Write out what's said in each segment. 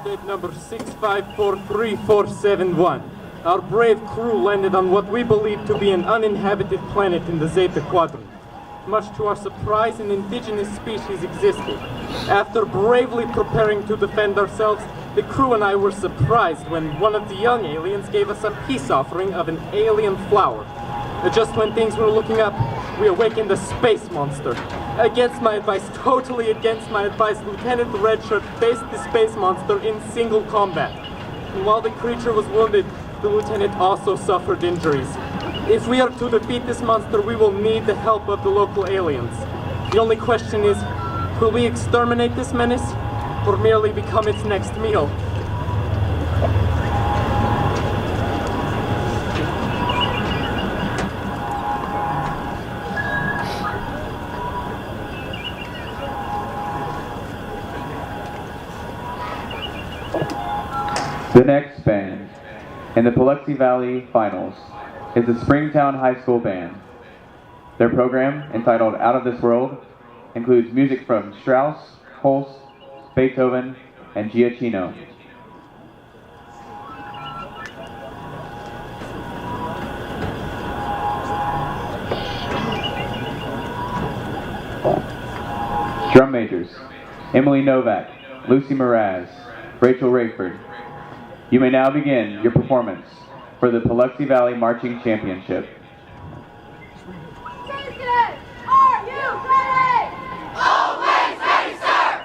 Update number 6543471. Our brave crew landed on what we believe to be an uninhabited planet in the Zeta Quadrant. Much to our surprise, an indigenous species existed. After bravely preparing to defend ourselves, the crew and I were surprised when one of the young aliens gave us a peace offering of an alien flower. Just when things were looking up, we awakened a space monster. Against my advice, totally against my advice, Lieutenant Redshirt faced the space monster in single combat. And while the creature was wounded, the lieutenant also suffered injuries. If we are to defeat this monster, we will need the help of the local aliens. The only question is, will we exterminate this menace, or merely become its next meal? The next band in the Biloxi Valley Finals is the Springtown High School Band. Their program, entitled Out of This World, includes music from Strauss, Holst, Beethoven, and Giacchino. Drum majors, Emily Novak, Lucy Mraz, Rachel Rayford. You may now begin your performance for the Biloxi Valley Marching Championship. Tuesday, are you ready? Always ready, sir!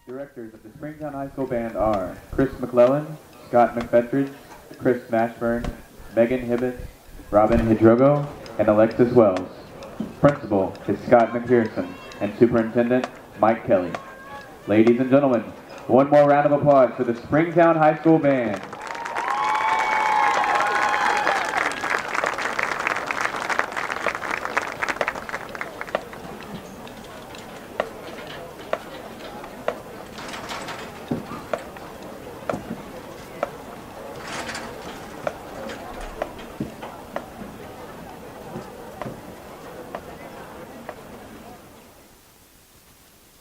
Directors of the Springtown High School Band are Chris McClellan, Scott McFetridge, Chris Mashburn, Megan Hibbett, Robin Hidrogo, and Alexis Wells. Principal is Scott McPherson, and Superintendent Mike Kelly. Ladies and gentlemen, one more round of applause for the Springtown High School Band.